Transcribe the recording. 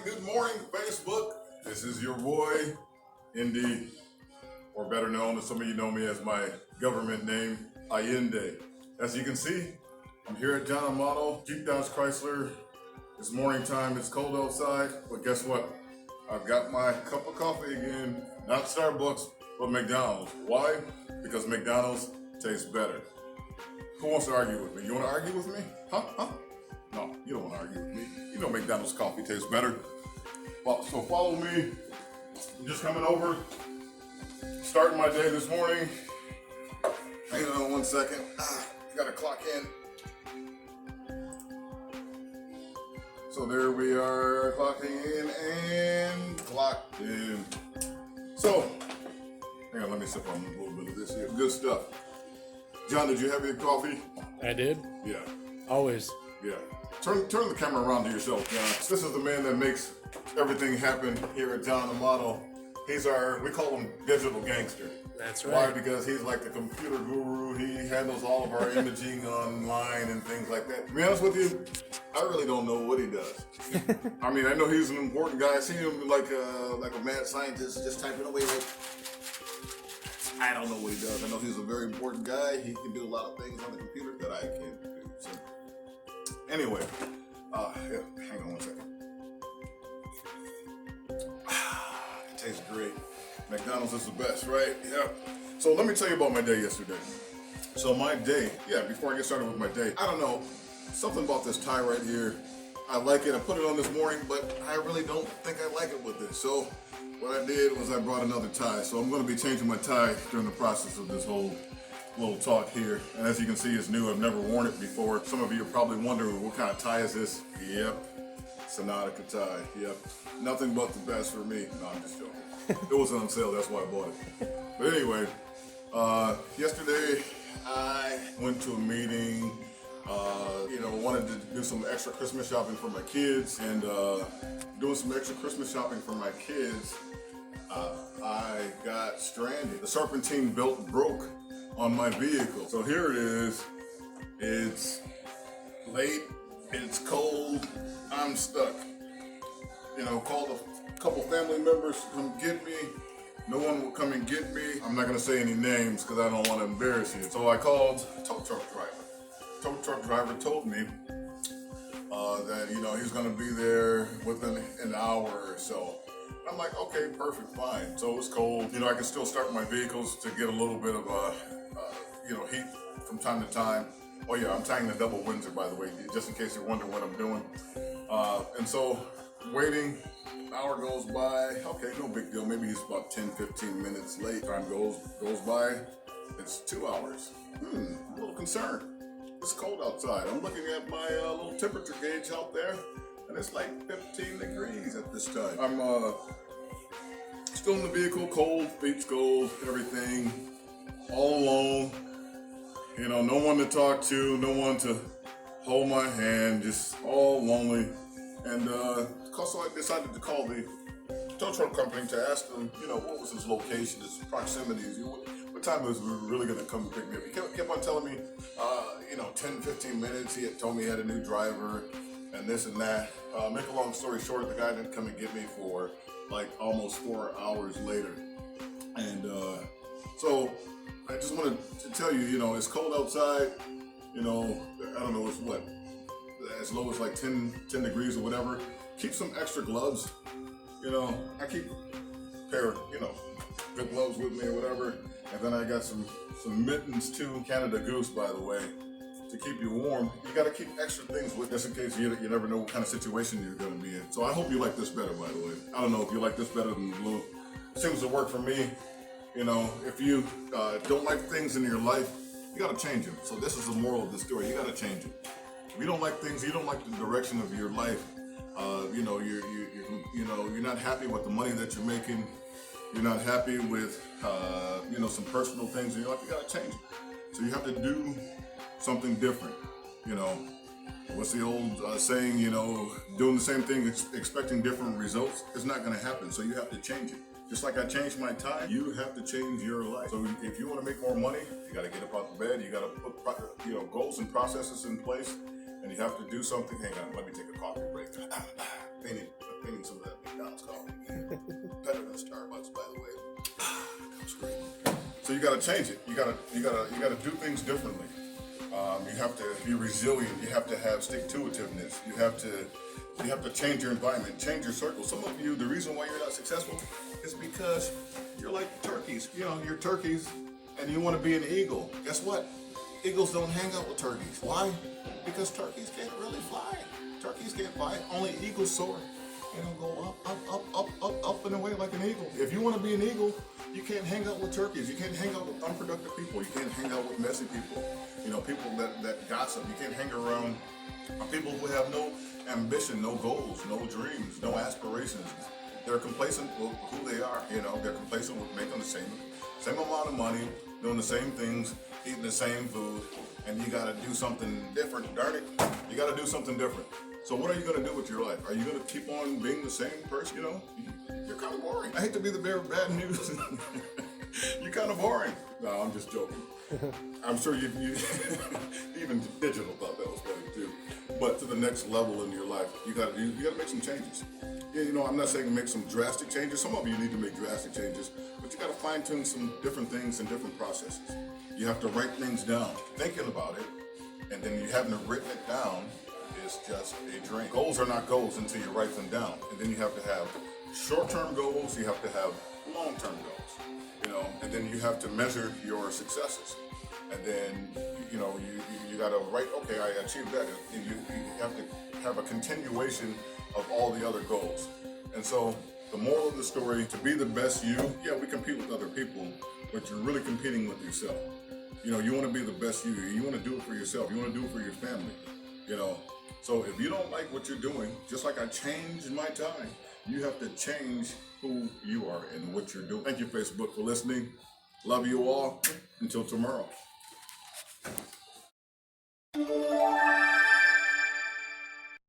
good morning, Facebook. This is your boy, Indy, or better known as some of you know me as my government name, Ayinde. As you can see, I'm here at John Amato Chrysler. It's morning time, it's cold outside, but guess what? I've got my cup of coffee again, not Starbucks, but McDonald's. Why? Because McDonald's tastes better. Who wants to argue with me? You want to argue with me? Huh? No, you don't want to argue with me. You know McDonald's coffee tastes better. Well, so follow me. I'm just coming over, starting my day this morning. Hang on 1 second. Gotta clock in. So there we are, clocking in and clocked in. So, hang on, let me sip on a little bit of this here. Good stuff. John, did you have your coffee? I did. Yeah. Always. Yeah. Turn the camera around to yourself, John. This is the man that makes everything happen here at John Amato. We call him digital gangster. That's right. Why? Because he's like the computer guru. He handles all of our imaging online and things like that. To be honest with you, I really don't know what he does. I mean, I know he's an important guy. I see him like a mad scientist just typing away. I don't know what he does. I know he's a very important guy. He can do a lot of things on the computer that I can't do. So, anyway, hang on 1 second. It tastes great. McDonald's is the best, right? Yeah. So let me tell you about my day yesterday. So my day, before I get started with my day, I don't know, something about this tie right here. I like it. I put it on this morning, but I really don't think I like it with this. So what I did was I brought another tie. So I'm going to be changing my tie during the process of this whole little talk here. And as you can see, it's new. I've never worn it before. Some of you are probably wondering, what kind of tie is this? Yep. Sonatica tie. Yep. Nothing but the best for me. No, I'm just joking. It was on sale, that's why I bought it. But anyway, yesterday I went to a meeting, wanted to do some extra Christmas shopping for my kids, and doing some extra Christmas shopping for my kids, I got stranded. The serpentine belt broke on my vehicle. So here it is. It's late, it's cold, I'm stuck. Called a couple family members to come get me. No one will come and get me. I'm not gonna say any names because I don't want to embarrass you. So I called a tow truck driver. Tow truck driver told me that he's gonna be there within an hour or so. I'm like, okay, perfect, fine. So it's cold. I can still start my vehicles to get a little bit of heat from time to time. Oh yeah, I'm tying the double Windsor, by the way, just in case you're wondering what I'm doing. And so waiting, an hour goes by. Okay, no big deal. Maybe he's about 10-15 minutes late. Time goes by. It's 2 hours. I'm a little concerned. It's cold outside. I'm looking at my little temperature gauge out there, and it's like 15 degrees at this time. I'm still in the vehicle, cold, feet's cold, everything, all alone. No one to talk to, no one to hold my hand, just all lonely. And so I decided to call the tow truck company to ask them, what was his location, his proximities, what time was we really going to come and pick me up. He kept on telling me, 10-15 minutes. He had told me he had a new driver and this and that. Make a long story short, the guy didn't come and get me for like almost 4 hours later. And so I just wanted to tell you, it's cold outside. I don't know, it's what, as low as like 10 degrees or whatever. Keep some extra gloves. I keep a pair of, good gloves with me or whatever. And then I got some mittens too, Canada Goose, by the way, to keep you warm. You got to keep extra things with just in case you never know what kind of situation you're going to be in. So I hope you like this better, by the way. I don't know if you like this better than the blue. It seems to work for me. If you don't like things in your life, you got to change them. So this is the moral of the story. You got to change them. If you don't like things, you don't like the direction of your life. You're not happy with the money that you're making. You're not happy with some personal things in your life. You got to change it. So you have to do something different. What's the old saying? Doing the same thing, expecting different results, it's not going to happen. So you have to change it. Just like I changed my time, you have to change your life. So if you want to make more money, you got to get up out of bed. You got to put goals and processes in place, and you have to do something. Hang on, let me take a coffee break. They need I need some of that McDonald's coffee. Better than Starbucks, by the way. That's great. So you got to change it. You got to do things differently. You have to be resilient. You have to have stick-to-itiveness. You have to change your environment, change your circle. Some of you, the reason why you're not successful is because you're like turkeys. You know, you're turkeys and you want to be an eagle. Guess what? Eagles don't hang out with turkeys. Why? Because turkeys can't really fly. Turkeys can't fly. Only eagles soar. They don't go up and away like an eagle. If you want to be an eagle, you can't hang out with turkeys. You can't hang out with unproductive people. You can't hang out with messy people. You know, people that gossip. You can't hang around people who have no ambition, no goals, no dreams, no aspirations. They're complacent with who they are. You know, they're complacent with making the same amount of money, doing the same things, eating the same food, and you got to do something different. Darn it, you got to do something different. So what are you going to do with your life? Are you going to keep on being the same person? You know, you're kind of boring. I hate to be the bearer of bad news. You're kind of boring. No, I'm just joking. I'm sure you even digital thought that was funny too. But to the next level in your life, you got to make some changes. Yeah, you know, I'm not saying make some drastic changes. Some of you need to make drastic changes, but you got to fine tune some different things and different processes. You have to write things down, thinking about it, and then you haven't written it down. It's just a dream. Goals are not goals until you write them down. And then you have to have short-term goals, you have to have long-term goals, you know, and then you have to measure your successes. And then, you know, you got to write, okay, I achieved that. And you have to have a continuation of all the other goals. And so the moral of the story, to be the best you, yeah, we compete with other people, but you're really competing with yourself. You know, you want to be the best you. You want to do it for yourself. You want to do it for your family, you know. So if you don't like what you're doing, just like I changed my time, you have to change who you are and what you're doing. Thank you, Facebook, for listening. Love you all. Until tomorrow.